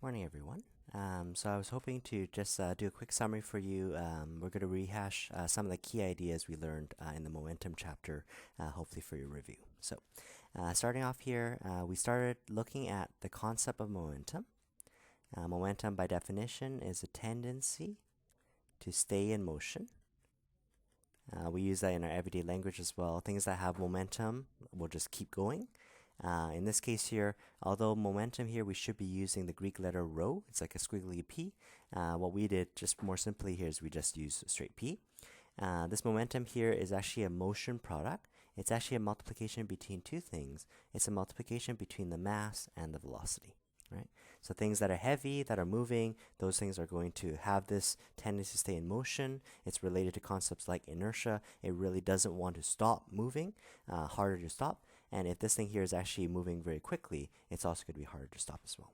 Morning, everyone. So I was hoping to just do a quick summary for you. We're going to rehash some of the key ideas we learned in the momentum chapter, hopefully for your review. Starting off here, we started looking at the concept of momentum. Momentum, by definition, is a tendency to stay in motion. We use that in our everyday language as well. Things that have momentum will just keep going. In this case here, although momentum here, we should be using the Greek letter rho. It's like a squiggly P. What we did just more simply here is we just use straight P. This momentum here is actually a motion product. It's actually a multiplication between two things. It's a multiplication between the mass and the velocity, right? So things that are heavy, that are moving, those things are going to have this tendency to stay in motion. It's related to concepts like inertia. It really doesn't want to stop moving, harder to stop. And if this thing here is actually moving very quickly, it's also going to be harder to stop as well.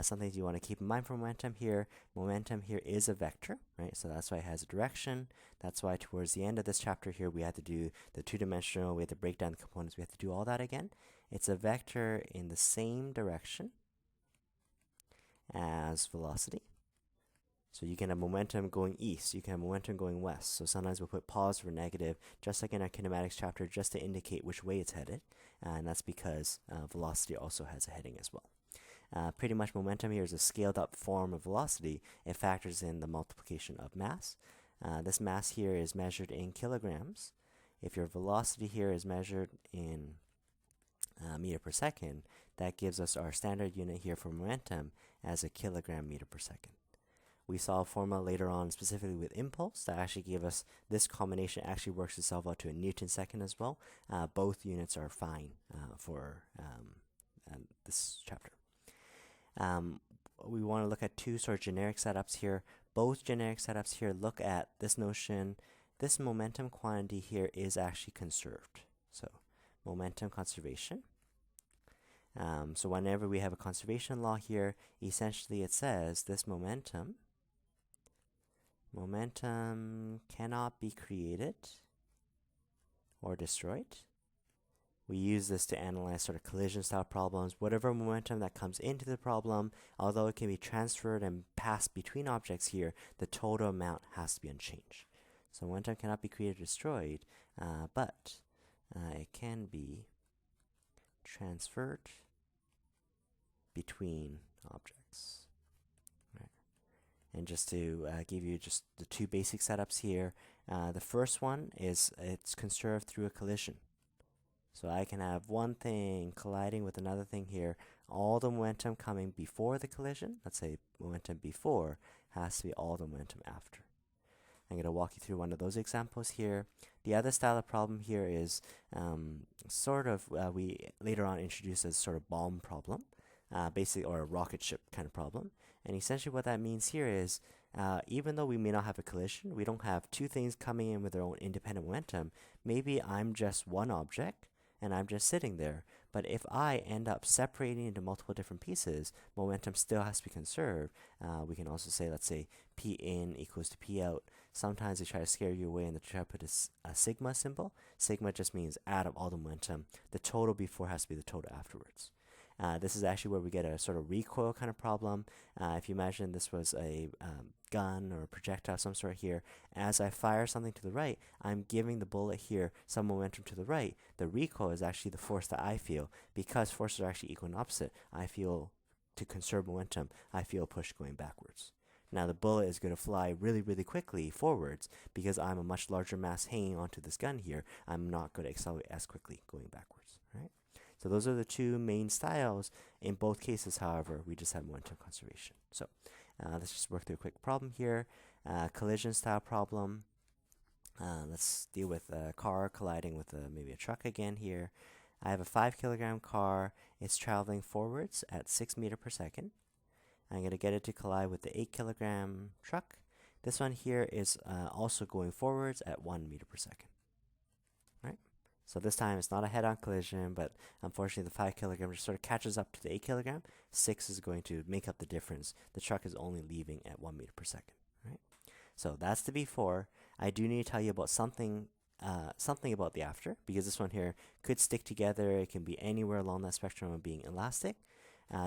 Some things you want to keep in mind for momentum here. Momentum here is a vector, right? So that's why it has a direction. That's why towards the end of this chapter here, we had to do the two-dimensional, we had to break down the components, we have to do all that again. It's a vector in the same direction as velocity. So you can have momentum going east, you can have momentum going west. So sometimes we'll put positive or negative, just like in our kinematics chapter, just to indicate which way it's headed. And that's because velocity also has a heading as well. Pretty much momentum here is a scaled up form of velocity. It factors in the multiplication of mass. This mass here is measured in kilograms. If your velocity here is measured in meter per second, that gives us our standard unit here for momentum as a kilogram meter per second. We saw a formula later on specifically with impulse that actually gave us this combination actually works itself out to a Newton second as well. Both units are fine for this chapter. We want to look at two sort of generic setups here. Both generic setups here look at this notion. This momentum quantity here is actually conserved. So momentum conservation. So whenever we have a conservation law here, essentially it says this momentum cannot be created or destroyed. We use this to analyze sort of collision style problems. Whatever momentum that comes into the problem, although it can be transferred and passed between objects here, the total amount has to be unchanged. So momentum cannot be created or destroyed, but it can be transferred between objects. And just to give you just the two basic setups here, the first one is it's conserved through a collision. So I can have one thing colliding with another thing here. All the momentum coming before the collision, let's say momentum before, has to be all the momentum after. I'm going to walk you through one of those examples here. The other style of problem here is we later on introduced as sort of bomb problem, basically, or a rocket ship kind of problem. And essentially what that means here is even though we may not have a collision, we don't have two things coming in with their own independent momentum. Maybe I'm just one object and I'm just sitting there. But if I end up separating into multiple different pieces, momentum still has to be conserved. We can also say, let's say, P in equals to P out. Sometimes they try to scare you away and they try to put a sigma symbol. Sigma just means add up all the momentum. The total before has to be the total afterwards. This is actually where we get a sort of recoil kind of problem. If you imagine this was a gun or a projectile of some sort here, as I fire something to the right, I'm giving the bullet here some momentum to the right. The recoil is actually the force that I feel. Because forces are actually equal and opposite, I feel, to conserve momentum, I feel a push going backwards. Now the bullet is going to fly really, really quickly forwards because I'm a much larger mass hanging onto this gun here. I'm not going to accelerate as quickly going backwards, right? So those are the two main styles. In both cases, however, we just have momentum conservation. So let's just work through a quick problem here. Collision style problem. Let's deal with a car colliding with maybe a truck again here. I have a 5 kilogram car. It's traveling forwards at 6 meters per second. I'm going to get it to collide with the 8 kilogram truck. This one here is also going forwards at 1 meter per second. Right? So this time it's not a head-on collision, but unfortunately the 5 kilogram just sort of catches up to the 8 kilogram. 6 is going to make up the difference. The truck is only leaving at 1 meter per second. Right? So that's the before. I do need to tell you about something about the after, because this one here could stick together. It can be anywhere along that spectrum of being elastic.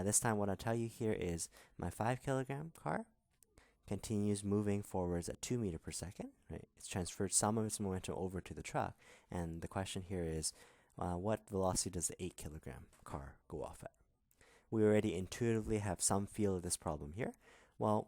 This time what I'll tell you here is my 5 kilogram car continues moving forwards at 2 meters per second, right? It's transferred some of its momentum over to the truck, and the question here is, what velocity does the 8 kilogram car go off at? We already intuitively have some feel of this problem here. Well,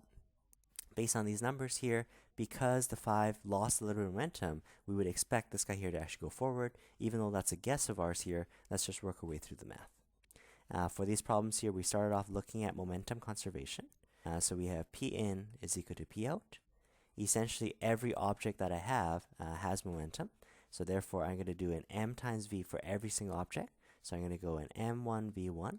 based on these numbers here, because the 5 lost a little bit of momentum, we would expect this guy here to actually go forward. Even though that's a guess of ours here, let's just work our way through the math. For these problems here, we started off looking at momentum conservation. So we have P in is equal to P out. Essentially, every object that I have has momentum. So therefore, I'm going to do an m times v for every single object. So I'm going to go an m1 v1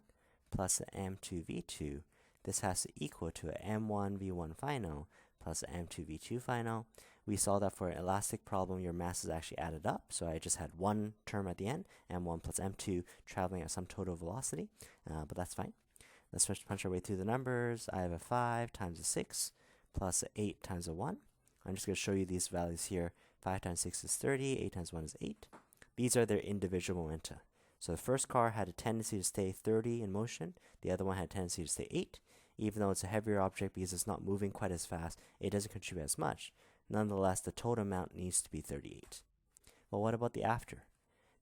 plus an m2 v2. This has to equal to an m1 v1 final plus an m2 v2 final. We saw that for an elastic problem, your masses actually added up. So I just had one term at the end, m1 plus m2, traveling at some total velocity. But that's fine. Let's punch our way through the numbers. I have a 5 times a 6 plus an 8 times a 1. I'm just going to show you these values here. 5 times 6 is 30, 8 times 1 is 8. These are their individual momenta. So the first car had a tendency to stay 30 in motion. The other one had a tendency to stay 8. Even though it's a heavier object because it's not moving quite as fast, it doesn't contribute as much. Nonetheless, the total amount needs to be 38. Well, what about the after?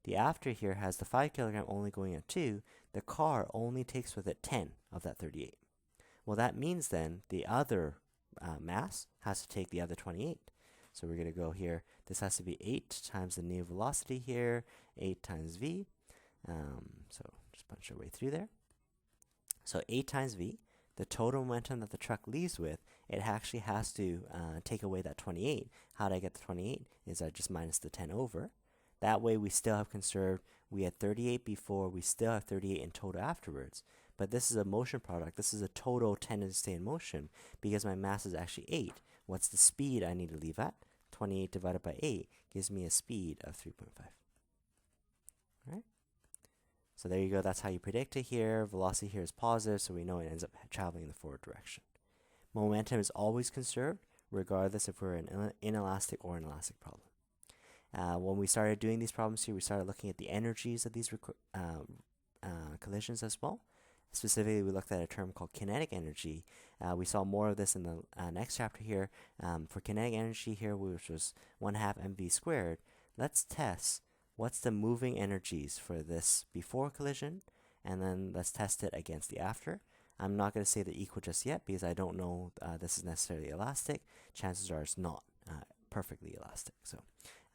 The after here has the 5 kilogram only going at 2. The car only takes with it 10 of that 38. Well, that means then the other mass has to take the other 28. So we're going to go here. This has to be 8 times the new velocity here, 8 times v. So just punch our way through there. So 8 times v, the total momentum that the truck leaves with, it actually has to take away that 28. How do I get the 28? Is I just minus the 10 over. That way we still have conserved. We had 38 before, we still have 38 in total afterwards. But this is a motion product. This is a total tendency to stay in motion because my mass is actually 8. What's the speed I need to leave at? 28 divided by 8 gives me a speed of 3.5. Alright? So there you go. That's how you predict it here. Velocity here is positive, so we know it ends up traveling in the forward direction. Momentum is always conserved, regardless if we're an inelastic or an elastic problem. When we started doing these problems here, we started looking at the energies of these collisions as well. Specifically, we looked at a term called kinetic energy. We saw more of this in the next chapter here. For kinetic energy here, which was 1/2 mv squared, let's test what's the moving energies for this before collision, and then let's test it against the after. I'm not going to say they're equal just yet because I don't know this is necessarily elastic. Chances are it's not perfectly elastic. So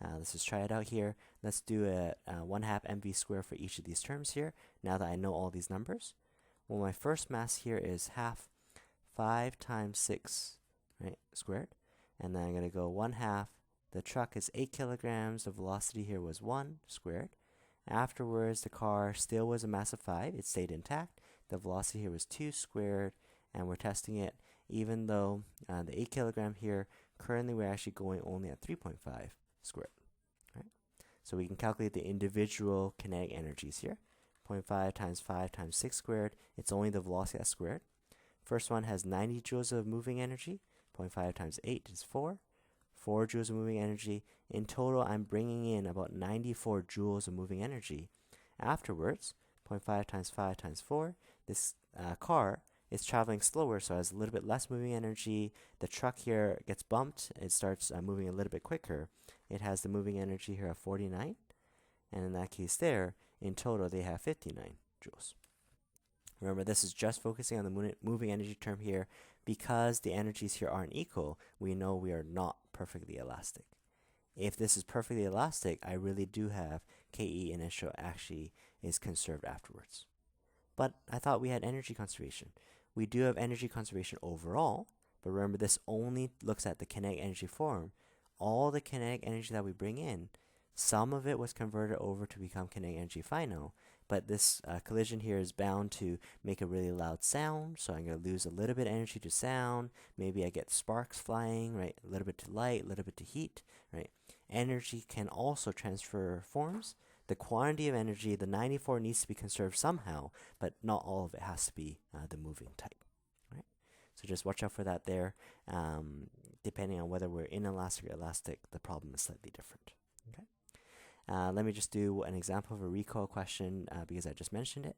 let's just try it out here. Let's do a 1/2 mv squared for each of these terms here, now that I know all these numbers. Well, my first mass here is half 5 times 6, right, squared. And then I'm going to go 1/2. The truck is 8 kilograms. The velocity here was 1 squared. Afterwards, the car still was a mass of 5. It stayed intact. The velocity here was 2 squared. And we're testing it even though the 8 kilogram here, currently we're actually going only at 3.5 squared. Right? So we can calculate the individual kinetic energies here. 0.5 times 5 times 6 squared. It's only the velocity that's squared. First one has 90 joules of moving energy. 0.5 times 8 is 4. 4 joules of moving energy. In total, I'm bringing in about 94 joules of moving energy. Afterwards, 0.5 times 5 times 4. This car is traveling slower, so it has a little bit less moving energy. The truck here gets bumped. It starts moving a little bit quicker. It has the moving energy here of 49. And in that case there, in total, they have 59 joules. Remember, this is just focusing on the moving energy term here. Because the energies here aren't equal, we know we are not perfectly elastic. If this is perfectly elastic, I really do have KE initial actually is conserved afterwards. But I thought we had energy conservation. We do have energy conservation overall, but remember, this only looks at the kinetic energy form. All the kinetic energy that we bring in, some of it was converted over to become kinetic energy final, but this collision here is bound to make a really loud sound, so I'm going to lose a little bit of energy to sound. Maybe I get sparks flying, right? A little bit to light, a little bit to heat, right? Energy can also transfer forms. The quantity of energy, the 94, needs to be conserved somehow, but not all of it has to be the moving type, right? So just watch out for that there. Depending on whether we're inelastic or elastic, the problem is slightly different. Okay. Let me just do an example of a recoil question because I just mentioned it.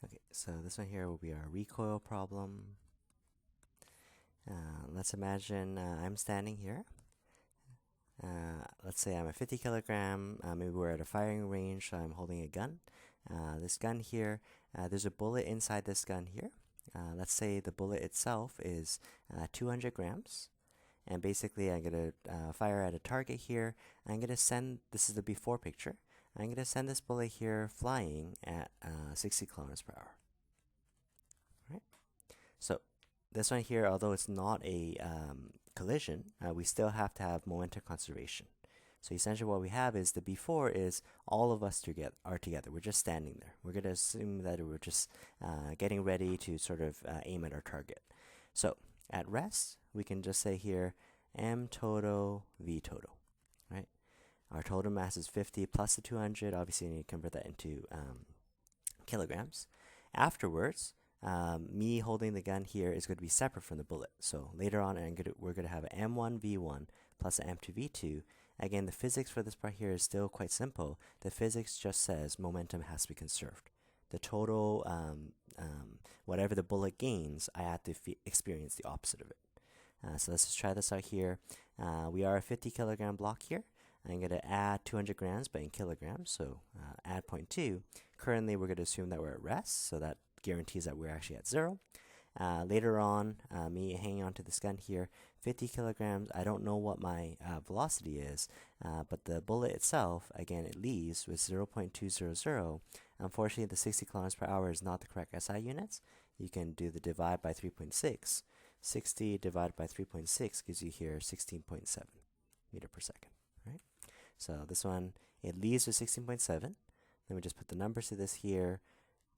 Okay, So this one here will be our recoil problem. Let's imagine I'm standing here. Let's say I'm a 50 kilogram, maybe we're at a firing range, so I'm holding a gun. This gun here, there's a bullet inside this gun here. Let's say the bullet itself is 200 grams. And basically, I'm going to fire at a target here. I'm going to send, this is the before picture, I'm going to send this bullet here flying at 60 kilometers per hour. Right? So this one here, although it's not a collision, we still have to have momentum conservation. So essentially what we have is the before is all of us are together. We're just standing there. We're going to assume that we're just getting ready to sort of aim at our target. So at rest, we can just say here m total v total, right? Our total mass is 50 plus the 200. Obviously, you need to convert that into kilograms. Afterwards, me holding the gun here is going to be separate from the bullet. So later on, we're going to have an m1v1 plus an m2v2. Again, the physics for this part here is still quite simple. The physics just says momentum has to be conserved. The total, whatever the bullet gains, I have to experience the opposite of it. So let's just try this out here. We are a 50 kilogram block here. I'm going to add 200 grams, but in kilograms, so add 0.2. Currently, we're going to assume that we're at rest, so that guarantees that we're actually at 0. Later on, me hanging onto this gun here, 50 kilograms, I don't know what my velocity is, but the bullet itself, again, it leaves with 0.200. Unfortunately, the 60 kilometers per hour is not the correct SI units. You can do the divide by 3.6. 60 divided by 3.6 gives you here 16.7 meter per second, right? So this one, it leaves with 16.7. Then we just put the numbers to this here.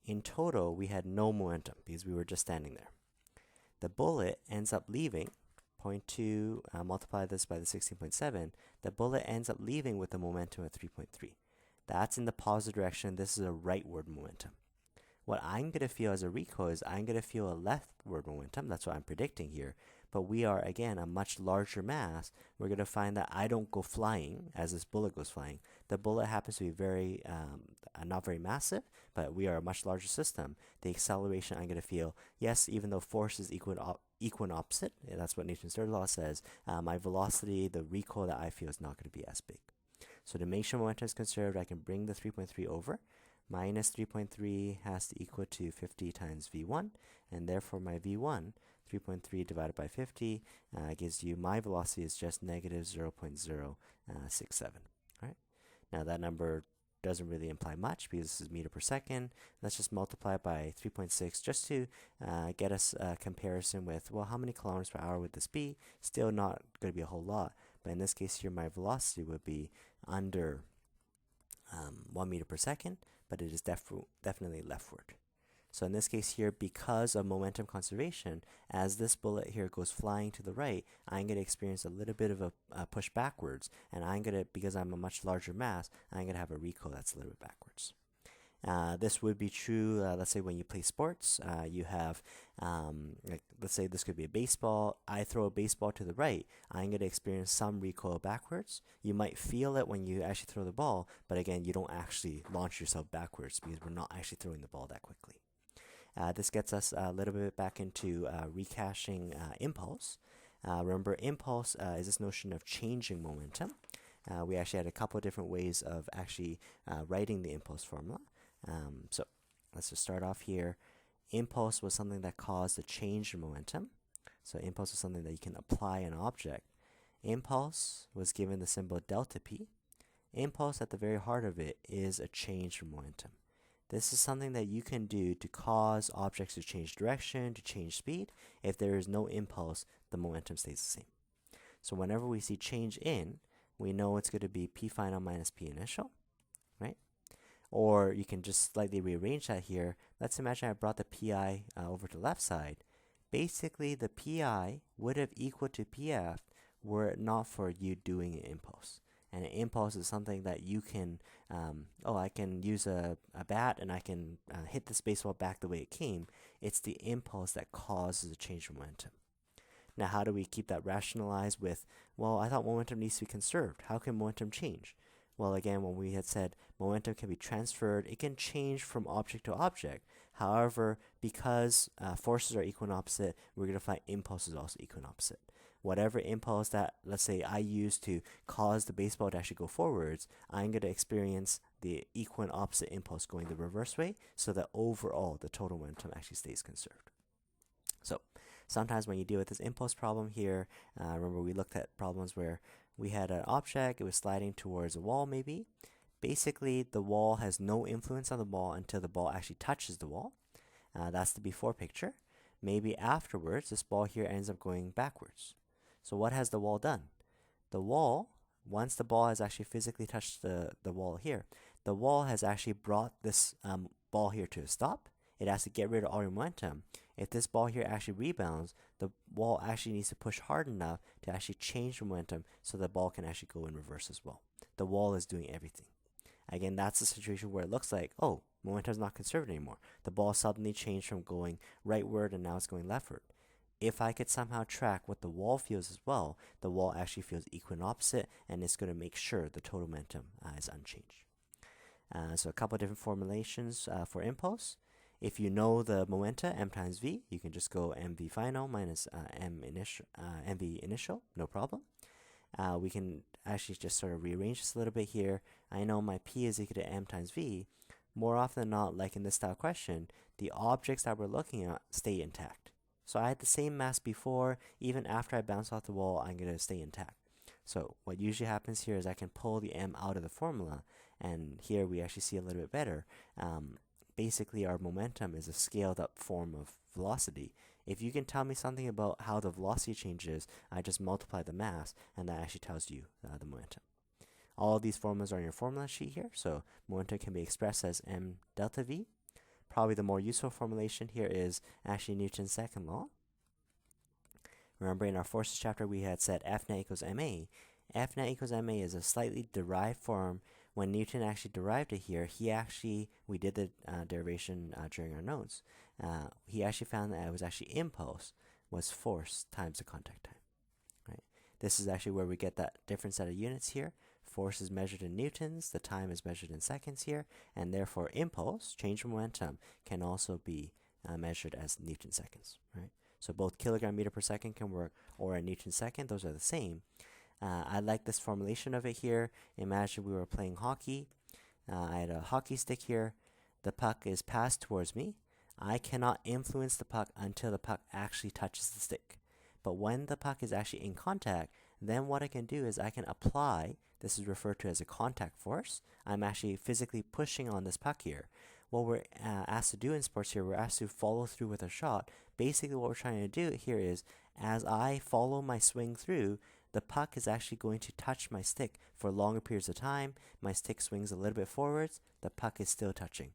In total, we had no momentum because we were just standing there. The bullet ends up leaving 0.2, multiply this by the 16.7. The bullet ends up leaving with a momentum of 3.3. That's in the positive direction. This is a rightward momentum. What I'm going to feel as a recoil is I'm going to feel a leftward momentum. That's what I'm predicting here. But we are, again, a much larger mass. We're going to find that I don't go flying as this bullet goes flying. The bullet happens to be not very massive, but we are a much larger system. The acceleration I'm going to feel, yes, even though force is equal and opposite, that's what Newton's third law says, my velocity, the recoil that I feel is not going to be as big. So to make sure momentum is conserved, I can bring the 3.3 over. Minus 3.3 has to equal to 50 times v1, and therefore my v1, 3.3 divided by 50, gives you my velocity is just negative 0.067. Right? Now that number doesn't really imply much because this is meter per second. Let's just multiply it by 3.6 just to get us a comparison with, well, how many kilometers per hour would this be? Still not going to be a whole lot, but in this case here, my velocity would be under 1 meter per second, but it is definitely leftward. So in this case here, because of momentum conservation, as this bullet here goes flying to the right, I'm going to experience a little bit of a push backwards, and because I'm a much larger mass, I'm going to have a recoil that's a little bit backwards. This would be true, let's say when you play sports, you have, let's say this could be a baseball. I throw a baseball to the right, I'm going to experience some recoil backwards. You might feel it when you actually throw the ball, but again, you don't actually launch yourself backwards because we're not actually throwing the ball that quickly. This gets us a little bit back into recaching impulse. Remember, impulse is this notion of changing momentum. We actually had a couple of different ways of actually writing the impulse formula. So let's just start off here. Impulse was something that caused a change in momentum. So impulse is something that you can apply an object. Impulse was given the symbol delta p. Impulse at the very heart of it is a change in momentum. This is something that you can do to cause objects to change direction, to change speed. If there is no impulse, the momentum stays the same. So whenever we see change in, we know it's going to be p final minus p initial, right? Or you can just slightly rearrange that here. Let's imagine I brought the pi over to the left side. Basically, the pi would have equaled to pf were it not for you doing an impulse. And an impulse is something that you can, I can use a bat and I can hit this baseball back the way it came. It's the impulse that causes a change in momentum. Now, how do we keep that rationalized with, well, I thought momentum needs to be conserved. How can momentum change? Well, again, when we had said momentum can be transferred, it can change from object to object. However, because forces are equal and opposite, we're going to find impulses also equal and opposite. Whatever impulse that, let's say, I use to cause the baseball to actually go forwards, I'm going to experience the equal and opposite impulse going the reverse way, so that overall the total momentum actually stays conserved. So sometimes when you deal with this impulse problem here, remember we looked at problems where we had an object, it was sliding towards a wall maybe. Basically, the wall has no influence on the ball until the ball actually touches the wall. That's the before picture. Maybe afterwards, this ball here ends up going backwards. So what has the wall done? The wall, once the ball has actually physically touched the wall here, the wall has actually brought this ball here to a stop. It has to get rid of all your momentum. If this ball here actually rebounds, the wall actually needs to push hard enough to actually change the momentum so the ball can actually go in reverse as well. The wall is doing everything. Again, that's a situation where it looks like, oh, momentum is not conserved anymore. The ball suddenly changed from going rightward and now it's going leftward. If I could somehow track what the wall feels as well, the wall actually feels equal and opposite, and it's going to make sure the total momentum is unchanged. So a couple of different formulations for impulse. If you know the momenta, m times v, you can just go mv final minus mv initial, no problem. We can actually just sort of rearrange this a little bit here. I know my p is equal to m times v. More often than not, like in this style question, the objects that we're looking at stay intact. So I had the same mass before. Even after I bounce off the wall, I'm going to stay intact. So what usually happens here is I can pull the m out of the formula, and here we actually see a little bit better. Basically, our momentum is a scaled up form of velocity. If you can tell me something about how the velocity changes, I just multiply the mass, and that actually tells you the momentum. All of these formulas are in your formula sheet here, so momentum can be expressed as m delta v. Probably the more useful formulation here is actually Newton's second law. Remember in our forces chapter we had said F net equals ma. F net equals ma is a slightly derived form. When Newton actually derived it here, we did the derivation during our notes. He actually found that it was actually impulse was force times the contact time. Right? This is actually where we get that different set of units here. Force is measured in newtons, the time is measured in seconds here, and therefore impulse, change in momentum, can also be measured as Newton seconds. Right? So both kilogram meter per second can work, or a Newton second, those are the same. I like this formulation of it here. Imagine we were playing hockey. I had a hockey stick here. The puck is passed towards me. I cannot influence the puck until the puck actually touches the stick. But when the puck is actually in contact, then what I can do is I can apply, this is referred to as a contact force. I'm actually physically pushing on this puck here. What we're asked to do in sports here, we're asked to follow through with a shot. Basically what we're trying to do here is, as I follow my swing through, the puck is actually going to touch my stick for longer periods of time. My stick swings a little bit forwards, the puck is still touching.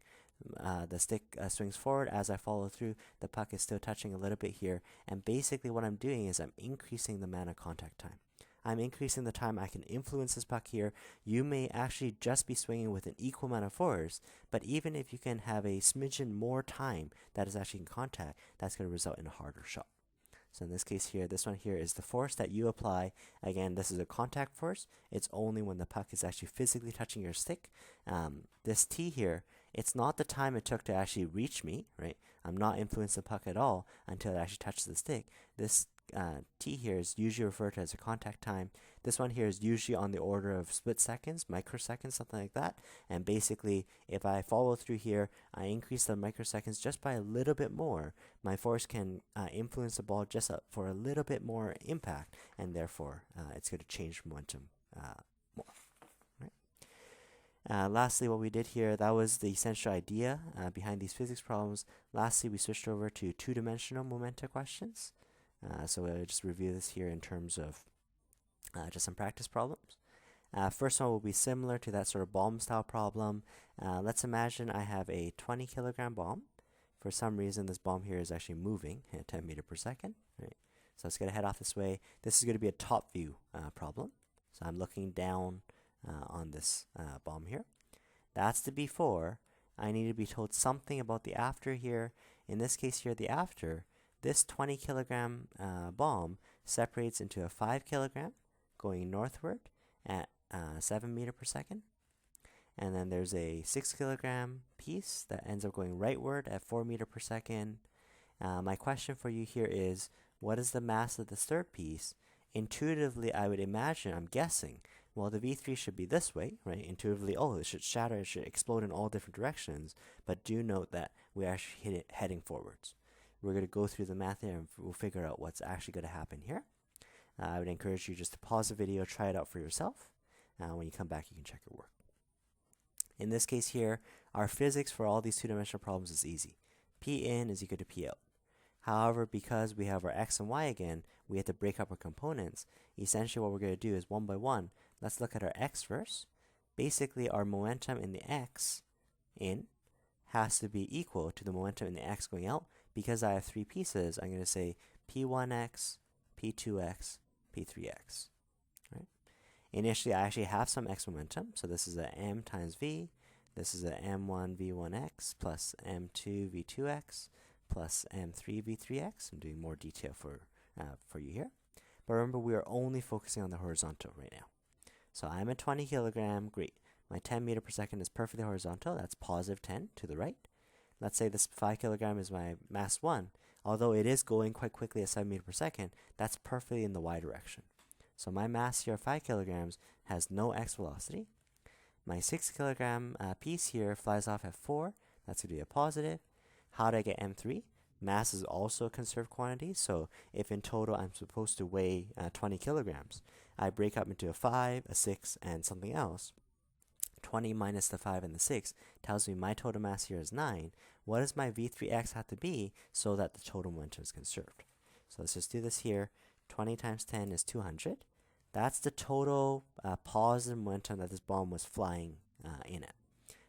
The stick swings forward as I follow through, the puck is still touching a little bit here. And basically what I'm doing is I'm increasing the amount of contact time. I'm increasing the time I can influence this puck here. You may actually just be swinging with an equal amount of force, but even if you can have a smidgen more time that is actually in contact, that's going to result in a harder shot. So in this case here, this one here is the force that you apply. Again, this is a contact force. It's only when the puck is actually physically touching your stick. This T here, it's not the time it took to actually reach me, right? I'm not influencing the puck at all until it actually touches the stick. This T here is usually referred to as a contact time. This one here is usually on the order of split seconds, microseconds, something like that. And basically, if I follow through here, I increase the microseconds just by a little bit more. My force can influence the ball just for a little bit more impact, and therefore it's going to change momentum more. Right? Lastly, what we did here, that was the essential idea behind these physics problems. Lastly, we switched over to two-dimensional momenta questions. So we'll just review this here in terms of just some practice problems. First one will be similar to that sort of bomb style problem. Let's imagine I have a 20 kilogram bomb. For some reason, this bomb here is actually moving at 10 meters per second. Right? So it's going to head off this way. This is going to be a top view problem. So I'm looking down on this bomb here. That's the before. I need to be told something about the after here. In this case here, the after, this 20 kilogram bomb separates into a 5 kilogram going northward 7 meter per second. And then there's a 6 kilogram piece that ends up going rightward at 4 meter per second. My question for you here is, what is the mass of this third piece? Intuitively, I would imagine, I'm guessing, well, the V3 should be this way, right? Intuitively, oh, it should shatter, it should explode in all different directions. But do note that we're actually heading forwards. We're going to go through the math here and we'll figure out what's actually going to happen here. I would encourage you just to pause the video, try it out for yourself. When you come back, you can check your work. In this case here, our physics for all these two-dimensional problems is easy. P in is equal to P out. However, because we have our x and y again, we have to break up our components. Essentially, what we're going to do is one by one. Let's look at our x first. Basically, our momentum in the x in has to be equal to the momentum in the x going out. Because I have three pieces, I'm going to say P1x, P2x, P3x. Right? Initially, I actually have some x momentum, so this is a m times v. This is a m1 v1x plus m2 v2x plus m3 v3x. I'm doing more detail for you here. But remember, we are only focusing on the horizontal right now. So I'm at 20 kilogram, great. My 10 meter per second is perfectly horizontal. That's positive 10 to the right. Let's say this 5 kilogram is my mass 1. Although it is going quite quickly at 7 meters per second, that's perfectly in the y direction. So my mass here, 5 kilograms, has no x velocity. My 6 kilogram piece here flies off at 4. That's going to be a positive. How do I get m3? Mass is also a conserved quantity, so if in total I'm supposed to weigh 20 kilograms, I break up into a 5, a 6, and something else. 20 minus the 5 and the 6 tells me my total mass here is 9. What does my v3x have to be so that the total momentum is conserved? So let's just do this here. 20 times 10 is 200. That's the total positive momentum that this bomb was flying in at.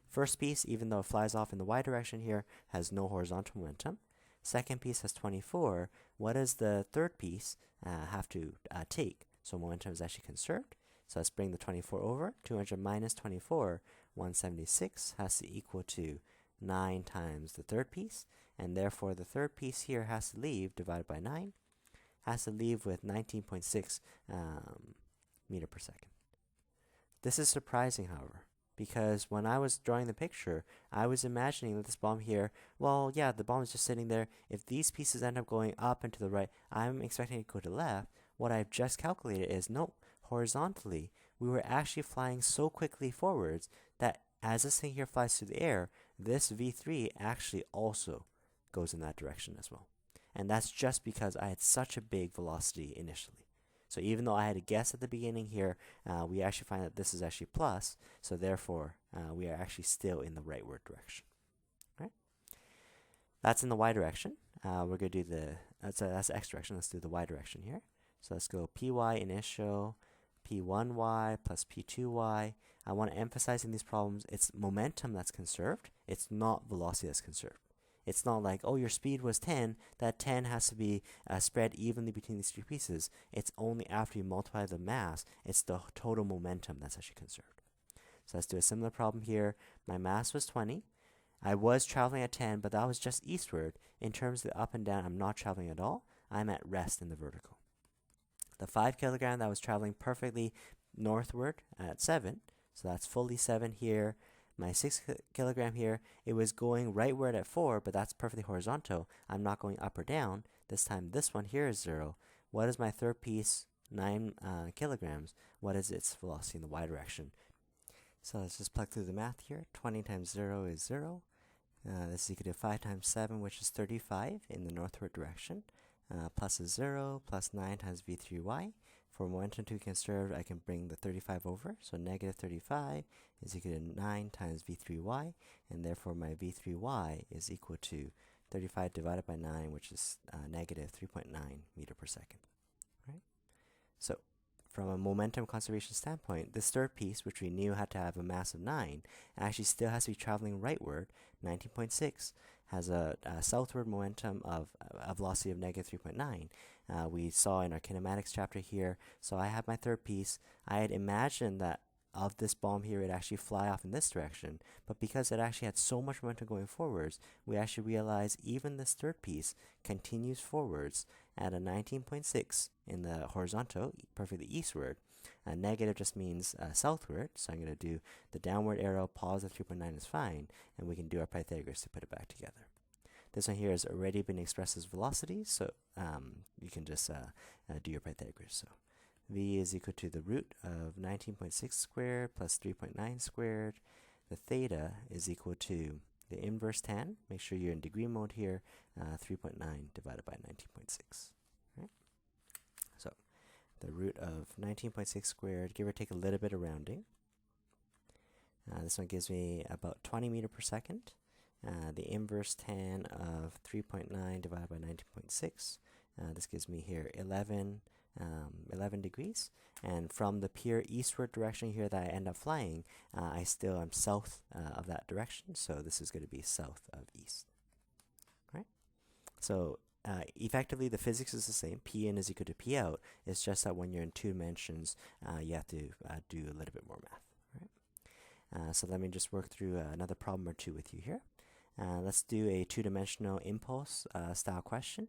First piece, even though it flies off in the y direction here, has no horizontal momentum. Second piece has 24. What does the third piece have to take? So momentum is actually conserved. So let's bring the 24 over. 200 minus 24, 176 has to equal to 9 times the third piece. And therefore, the third piece here has to leave, divided by 9, has to leave with 19.6 meter per second. This is surprising, however, because when I was drawing the picture, I was imagining that this bomb here, well, yeah, the bomb is just sitting there. If these pieces end up going up and to the right, I'm expecting it to go to the left. What I've just calculated is, nope, horizontally, we were actually flying so quickly forwards that as this thing here flies through the air, this V3 actually also goes in that direction as well. And that's just because I had such a big velocity initially. So even though I had a guess at the beginning here, we actually find that this is actually plus, so therefore we are actually still in the rightward direction. Right? That's in the y direction. We're going to do that's the x direction. Let's do the y direction here. So let's go py initial, p1y plus p2y. I want to emphasize in these problems, it's momentum that's conserved. It's not velocity that's conserved. It's not like, oh, your speed was 10, that 10 has to be spread evenly between these three pieces. It's only after you multiply the mass, it's the total momentum that's actually conserved. So let's do a similar problem here. My mass was 20. I was traveling at 10, but that was just eastward. In terms of the up and down, I'm not traveling at all. I'm at rest in the vertical. The 5 kilogram that was traveling perfectly northward at 7, so that's fully 7 here. My 6 kilogram here, it was going rightward at 4, but that's perfectly horizontal. I'm not going up or down. This time, this one here is 0. What is my third piece? 9 kilograms. What is its velocity in the y direction? So let's just plug through the math here. 20 times 0 is 0. This is equal to 5 times 7, which is 35 in the northward direction. Plus is 0, plus 9 times v3y. For momentum to be conserved, I can bring the 35 over. So negative 35 is equal to 9 times v3y. And therefore, my v3y is equal to 35 divided by 9, which is negative 3.9 meter per second. Right? So from a momentum conservation standpoint, this third piece, which we knew had to have a mass of 9, actually still has to be traveling rightward, 19.6, has a southward momentum of a velocity of negative 3.9. We saw in our kinematics chapter here. So I have my third piece. I had imagined that of this bomb here, it actually fly off in this direction. But because it actually had so much momentum going forwards, we actually realize even this third piece continues forwards at a 19.6 in the horizontal, perfectly eastward. Negative just means southward, so I'm going to do the downward arrow, positive 3.9 is fine, and we can do our Pythagoras to put it back together. This one here has already been expressed as velocity, so you can just do your Pythagoras. So v is equal to the root of 19.6 squared plus 3.9 squared. The theta is equal to the inverse tan. Make sure you're in degree mode here. 3.9 divided by 19.6. Right? So the root of 19.6 squared, give or take a little bit of rounding. This one gives me about 20 meters per second. The inverse tan of 3.9 divided by 19.6. This gives me here 11 degrees. And from the pure eastward direction here that I end up flying, I still am south of that direction. So this is going to be south of east. Right? So effectively, the physics is the same. P in is equal to P out. It's just that when you're in 2 dimensions, you have to do a little bit more math. Right? So let me just work through another problem or two with you here. Let's do a 2-dimensional impulse style question.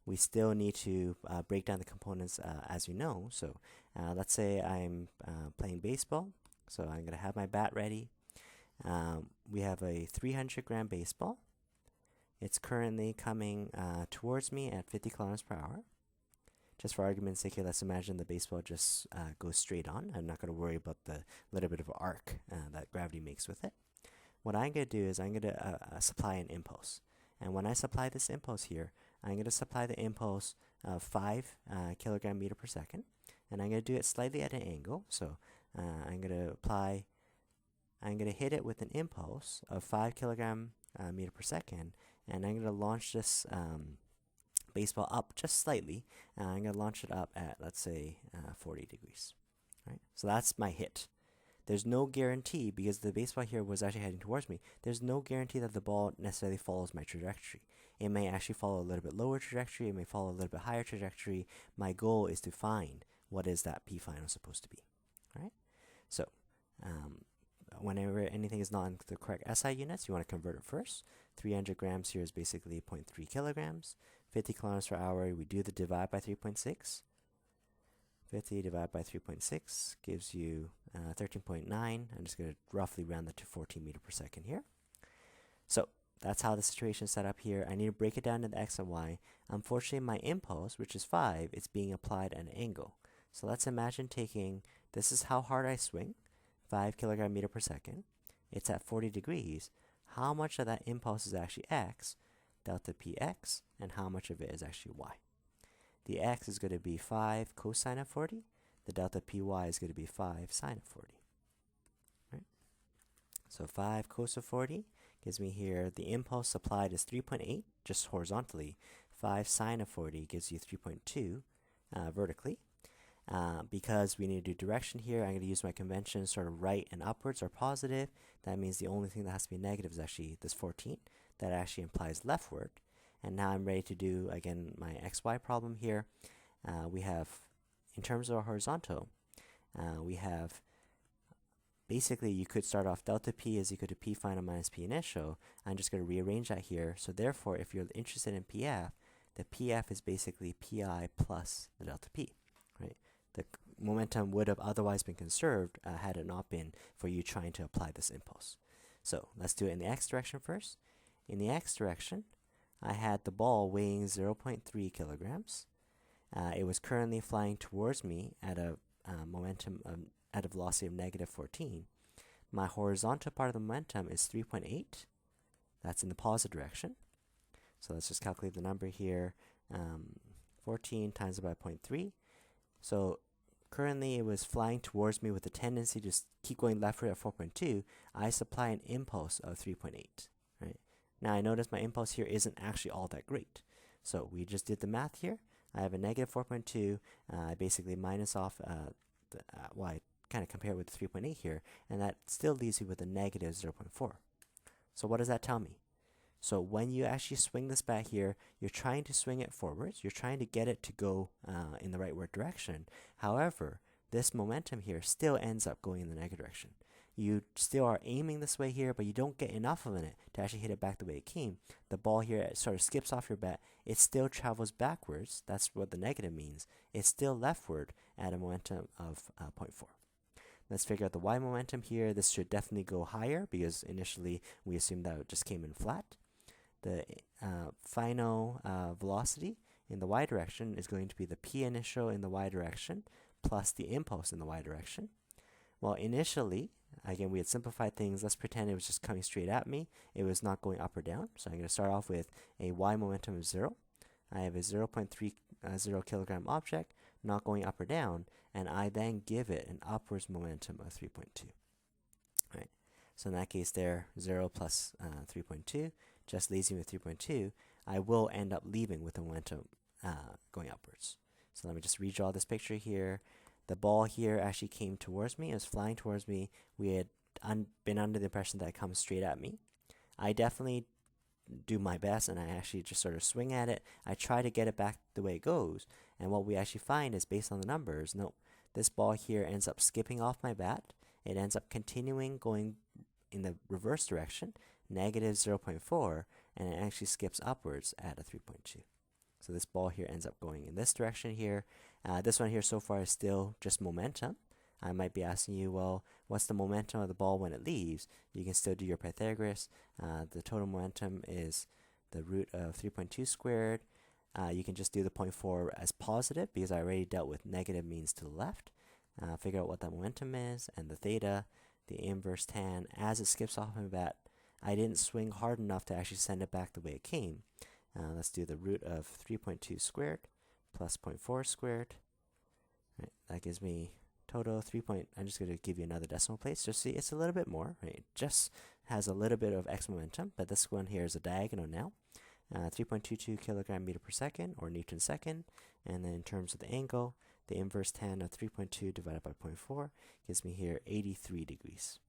We still need to break down the components as you know. So let's say I'm playing baseball. So I'm going to have my bat ready. We have a 300-gram baseball. It's currently coming towards me at 50 kilometers per hour. Just for argument's sake here, let's imagine the baseball just goes straight on. I'm not going to worry about the little bit of arc that gravity makes with it. What I'm going to do is I'm going to supply an impulse. And when I supply this impulse here, I'm going to supply the impulse of 5 kilogram meter per second. And I'm going to do it slightly at an angle. So I'm going to hit it with an impulse of 5 kilogram meter per second. And I'm going to launch this baseball up just slightly. I'm going to launch it up at, let's say, 40 degrees. Right? So that's my hit. There's no guarantee, because the baseball here was actually heading towards me, there's no guarantee that the ball necessarily follows my trajectory. It may actually follow a little bit lower trajectory, it may follow a little bit higher trajectory. My goal is to find what is that P final supposed to be. Right? So, whenever anything is not in the correct SI units, you want to convert it first. 300 grams here is basically 0.3 kilograms. 50 kilometers per hour, we do the divide by 3.6. 50 divided by 3.6 gives you 13.9. I'm just going to roughly round that to 14 meters per second here. So that's how the situation is set up here. I need to break it down to the X and Y. Unfortunately, my impulse, which is 5, it's being applied at an angle. So let's imagine this is how hard I swing, 5 kilogram meter per second. It's at 40 degrees. How much of that impulse is actually X, delta Px, and how much of it is actually Y? The X is going to be 5 cosine of 40. The delta Py is going to be 5 sine of 40. Right? So 5 cos of 40 gives me here, the impulse supplied is 3.8, just horizontally. 5 sine of 40 gives you 3.2 vertically. Because we need to do direction here, I'm going to use my convention, sort of right and upwards or positive. That means the only thing that has to be negative is actually this 14. That actually implies leftward. And now I'm ready to do, again, my XY problem here. We have, in terms of our horizontal, we have, basically you could start off delta P is equal to P final minus P initial. I'm just going to rearrange that here. So therefore, if you're interested in PF, the PF is basically PI plus the delta P, right? The momentum would have otherwise been conserved had it not been for you trying to apply this impulse. So let's do it in the X direction first. In the X direction, I had the ball weighing 0.3 kilograms. It was currently flying towards me at a at a velocity of negative 14. My horizontal part of the momentum is 3.8. That's in the positive direction. So let's just calculate the number here. 14 times by 0.3. So currently it was flying towards me with a tendency to keep going leftward at 4.2. I supply an impulse of 3.8. Right? Now I notice my impulse here isn't actually all that great. So we just did the math here. I have a negative 4.2. I basically minus off well, I kind of compare it with 3.8 here, and that still leaves you with a negative 0.4. So what does that tell me? So when you actually swing this bat here, you're trying to swing it forwards. You're trying to get it to go in the rightward direction. However, this momentum here still ends up going in the negative direction. you still are aiming this way here, but you don't get enough of it to actually hit it back the way it came. The ball here, it sort of skips off your bat. It still travels backwards. That's what the negative means. It's still leftward at a momentum of 0.4. Let's figure out the y momentum here. This should definitely go higher because initially we assumed that it just came in flat. The final velocity in the y direction is going to be the p initial in the y direction plus the impulse in the y direction. Well, initially, again, we had simplified things. Let's pretend it was just coming straight at me. It was not going up or down. So I'm going to start off with a y momentum of 0. I have a 0.30 kilogram object not going up or down, and I then give it an upwards momentum of 3.2. Right. So in that case there, 0 plus 3.2, just leaves me with 3.2. I will end up leaving with a momentum going upwards. So let me just redraw this picture here. The ball here actually came towards me. It was flying towards me. We had been under the impression that it comes straight at me. I definitely do my best, and I actually just sort of swing at it. I try to get it back the way it goes. And what we actually find is, based on the numbers, no, this ball here ends up skipping off my bat. It ends up continuing going in the reverse direction, negative 0.4, and it actually skips upwards at a 3.2. So this ball here ends up going in this direction here. This one here so far is still just momentum. I might be asking you, well, what's the momentum of the ball when it leaves? You can still do your Pythagoras. The total momentum is the root of 3.2 squared. You can just do the 0.4 as positive because I already dealt with negative means to the left. Figure out what that momentum is, and the theta, the inverse tan, as it skips off my bat. I didn't swing hard enough to actually send it back the way it came. Let's do the root of 3.2 squared plus 0.4 squared. Right, that gives me total 3. I'm just going to give you another decimal place. Just see, it's a little bit more. Right, it just has a little bit of x momentum, but this one here is a diagonal now. 3.22 kilogram meter per second, or Newton second. And then in terms of the angle, the inverse tan of 3.2 divided by 0.4 gives me here 83 degrees.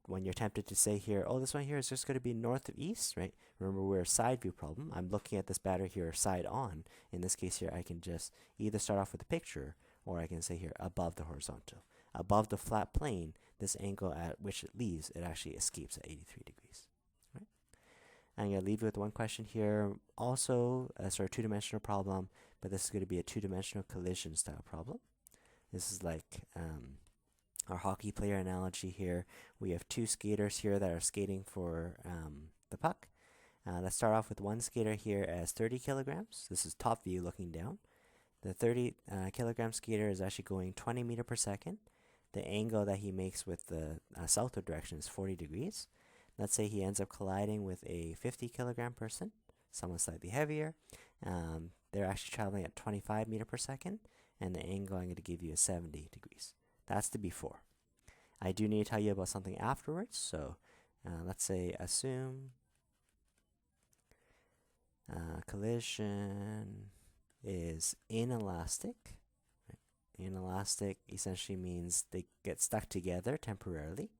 When you're tempted to say here, oh, this one here is just going to be north of east, right? Remember, we're a side view problem. I'm looking at this batter here side on. In this case here, I can just either start off with a picture, or I can say here above the horizontal. Above the flat plane, this angle at which it leaves, it actually escapes at 83 degrees. Right? I'm going to leave you with one question here. Also, a sort of two-dimensional problem, but this is going to be a two-dimensional collision style problem. This is like our hockey player analogy here. We have two skaters here that are skating for the puck. Let's start off with one skater here as 30 kilograms. This is top view looking down. The 30 kilogram skater is actually going 20 meters per second. The angle that he makes with the southward direction is 40 degrees. Let's say he ends up colliding with a 50 kilogram person, someone slightly heavier. They're actually traveling at 25 meters per second, and the angle I'm going to give you is 70 degrees. That's the before. I do need to tell you about something afterwards. So let's say assume collision is inelastic. Right? Inelastic essentially means they get stuck together temporarily.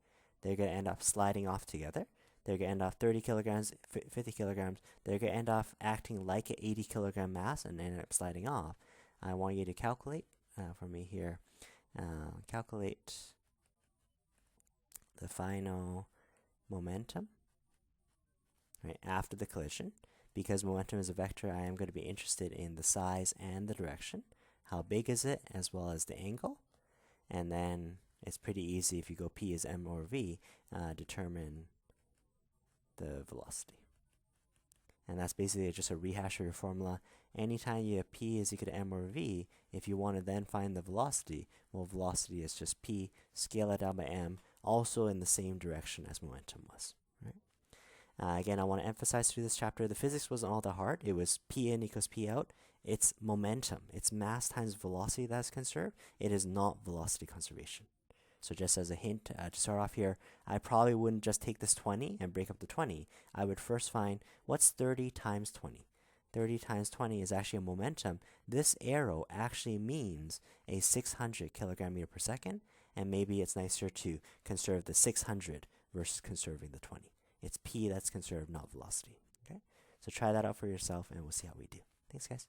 They're going to end up sliding off together. They're going to end off 30 kilograms, 50 kilograms. They're going to end off acting like an 80 kilogram mass and end up sliding off. I want you to calculate for me here. Calculate the final momentum right after the collision. Because momentum is a vector, I am going to be interested in the size and the direction. How big is it, as well as the angle? And then it's pretty easy if you go P is M or V, determine the velocity. And that's basically just a rehash of your formula. Anytime you have P is equal to M or V, if you want to then find the velocity, well, velocity is just P, scale it down by M, also in the same direction as momentum was. Right? Again, I want to emphasize through this chapter, the physics wasn't all that hard. It was P in equals P out. It's momentum. It's mass times velocity that's conserved. It is not velocity conservation. So just as a hint, to start off here, I probably wouldn't just take this 20 and break up the 20. I would first find what's 30 times 20. 30 times 20 is actually a momentum. This arrow actually means a 600 kilogram meter per second, and maybe it's nicer to conserve the 600 versus conserving the 20. It's P that's conserved, not velocity. Okay, so try that out for yourself, and we'll see how we do. Thanks, guys.